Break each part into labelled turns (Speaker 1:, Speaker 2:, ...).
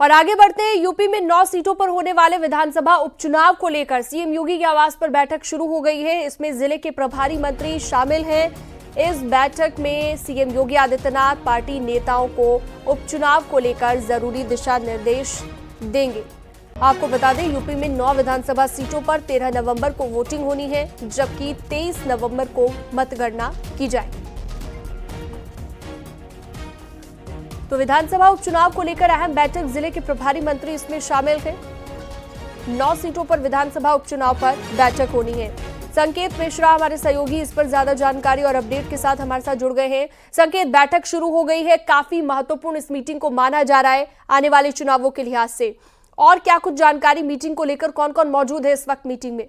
Speaker 1: और आगे बढ़ते हैं। यूपी में 9 सीटों पर होने वाले विधानसभा उपचुनाव को लेकर सीएम योगी के आवास पर बैठक शुरू हो गई है। इसमें जिले के प्रभारी मंत्री शामिल हैं। इस बैठक में सीएम योगी आदित्यनाथ पार्टी नेताओं को उपचुनाव को लेकर जरूरी दिशा निर्देश देंगे। आपको बता दें, यूपी में 9 विधानसभा सीटों पर 13 नवंबर को वोटिंग होनी है, जबकि 23 नवंबर को मतगणना की जाएगी। तो विधानसभा उपचुनाव को लेकर अहम बैठक, जिले के प्रभारी मंत्री इसमें शामिल हैं। 9 सीटों पर विधानसभा उपचुनाव पर बैठक होनी है। संकेत मिश्रा हमारे सहयोगी इस पर ज्यादा जानकारी और अपडेट के साथ हमारे साथ जुड़ गए हैं। संकेत, बैठक शुरू हो गई है, काफी महत्वपूर्ण इस मीटिंग को माना जा रहा है आने वाले चुनावों के लिहाज से, और क्या कुछ जानकारी मीटिंग को लेकर, कौन कौन मौजूद है इस वक्त मीटिंग में?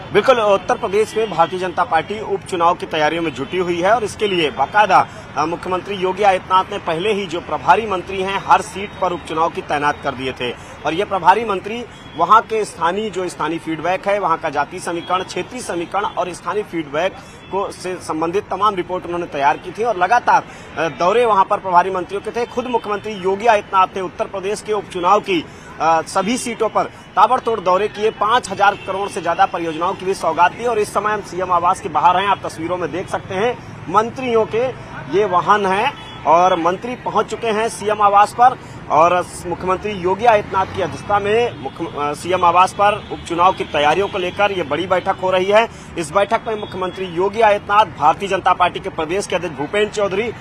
Speaker 2: बिल्कुल, उत्तर प्रदेश में भारतीय जनता पार्टी उपचुनाव की तैयारियों में जुटी हुई है और इसके लिए बाकायदा मुख्यमंत्री योगी आदित्यनाथ ने पहले ही जो प्रभारी मंत्री हैं हर सीट पर उपचुनाव की तैनात कर दिए थे। और ये प्रभारी मंत्री वहां के स्थानीय फीडबैक है, वहां का जातीय समीकरण, क्षेत्रीय समीकरण और स्थानीय फीडबैक को से संबंधित तमाम रिपोर्ट उन्होंने तैयार की थी और लगातार दौरे वहां पर प्रभारी मंत्रियों के थे। खुद मुख्यमंत्री योगी आदित्यनाथ ने उत्तर प्रदेश के उपचुनाव की सभी सीटों पर ताबड़तोड़ दौरे किए, 5000 करोड़ से ज्यादा परियोजनाओं की भी सौगात दी। और इस समय हम सीएम आवास के बाहर हैं, आप तस्वीरों में देख सकते हैं मंत्रियों के ये वाहन हैं और मंत्री पहुंच चुके हैं सीएम आवास पर। और मुख्यमंत्री योगी आदित्यनाथ की अध्यक्षता में सीएम आवास पर उपचुनाव की तैयारियों को लेकर ये बड़ी बैठक हो रही है। इस बैठक में मुख्यमंत्री योगी आदित्यनाथ, भारतीय जनता पार्टी के प्रदेश के अध्यक्ष भूपेंद्र चौधरी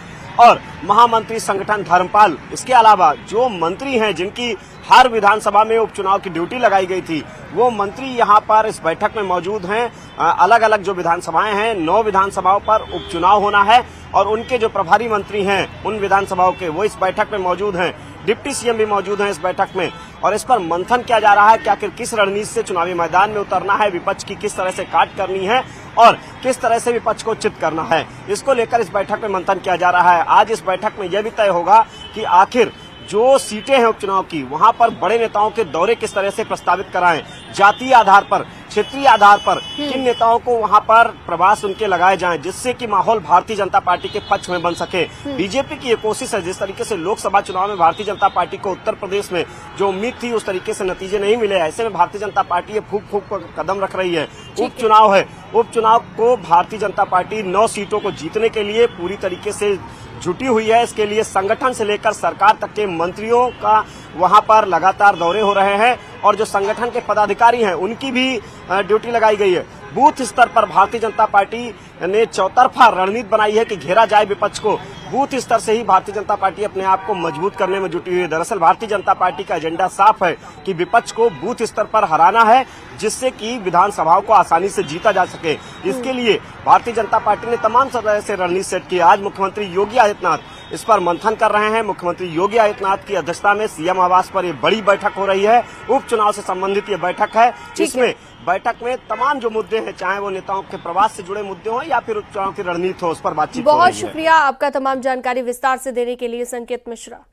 Speaker 2: और महामंत्री संगठन धर्मपाल, इसके अलावा जो मंत्री हैं जिनकी हर विधानसभा में उपचुनाव की ड्यूटी लगाई गई थी, वो मंत्री यहाँ पर इस बैठक में मौजूद हैं। अलग अलग जो विधानसभाएं हैं, 9 विधानसभाओं पर उपचुनाव होना है और उनके जो प्रभारी मंत्री हैं उन विधानसभाओं के, वो इस बैठक में मौजूद हैं। डिप्टी सीएम भी मौजूद हैं इस बैठक में और इस पर मंथन किया जा रहा है कि आखिर किस रणनीति से चुनावी मैदान में उतरना है, विपक्ष की किस तरह से काट करनी है और किस तरह से विपक्ष को चित करना है। इसको लेकर इस बैठक में मंथन किया जा रहा है। आज इस बैठक में यह भी तय होगा कि आखिर जो सीटें हैं उपचुनाव की, वहां पर बड़े नेताओं के दौरे किस तरह से प्रस्तावित कराएं, जातीय आधार पर, क्षेत्रीय आधार पर किन नेताओं को वहां पर प्रवास उनके लगाए जाएं, जिससे कि माहौल भारतीय जनता पार्टी के पक्ष में बन सके। बीजेपी की ये कोशिश है, जिस तरीके से लोकसभा चुनाव में भारतीय जनता पार्टी को उत्तर प्रदेश में जो उम्मीद थी उस तरीके से नतीजे नहीं मिले, ऐसे में भारतीय जनता पार्टी ये फूंक फूंक कदम रख रही है। उपचुनाव है, उपचुनाव को भारतीय जनता पार्टी 9 सीटों को जीतने के लिए पूरी तरीके से जुटी हुई है। इसके लिए संगठन से लेकर सरकार तक के मंत्रियों का वहां पर लगातार दौरे हो रहे हैं और जो संगठन के पदाधिकारी हैं उनकी भी ड्यूटी लगाई गई है। बूथ स्तर पर भारतीय जनता पार्टी ने चौतरफा रणनीति बनाई है कि घेरा जाए विपक्ष को। बूथ स्तर से ही भारतीय जनता पार्टी अपने आप को मजबूत करने में जुटी हुई है। दरअसल भारतीय जनता पार्टी का एजेंडा साफ है कि विपक्ष को बूथ स्तर पर हराना है, जिससे कि विधानसभाओं को आसानी से जीता जा सके। इसके लिए भारतीय जनता पार्टी ने तमाम तरह से रणनीति सेट की। आज मुख्यमंत्री योगी आदित्यनाथ इस पर मंथन कर रहे हैं। मुख्यमंत्री योगी आदित्यनाथ की अध्यक्षता में सीएम आवास पर ये बड़ी बैठक हो रही है। उपचुनाव से संबंधित ये बैठक है, जिसमें बैठक में तमाम जो मुद्दे हैं, चाहे वो नेताओं के प्रवास से जुड़े मुद्दे हों या फिर उपचुनाव की रणनीति हो, उस पर बातचीत हो रही है।
Speaker 1: बहुत शुक्रिया आपका तमाम जानकारी विस्तार से देने के लिए संकेत मिश्रा।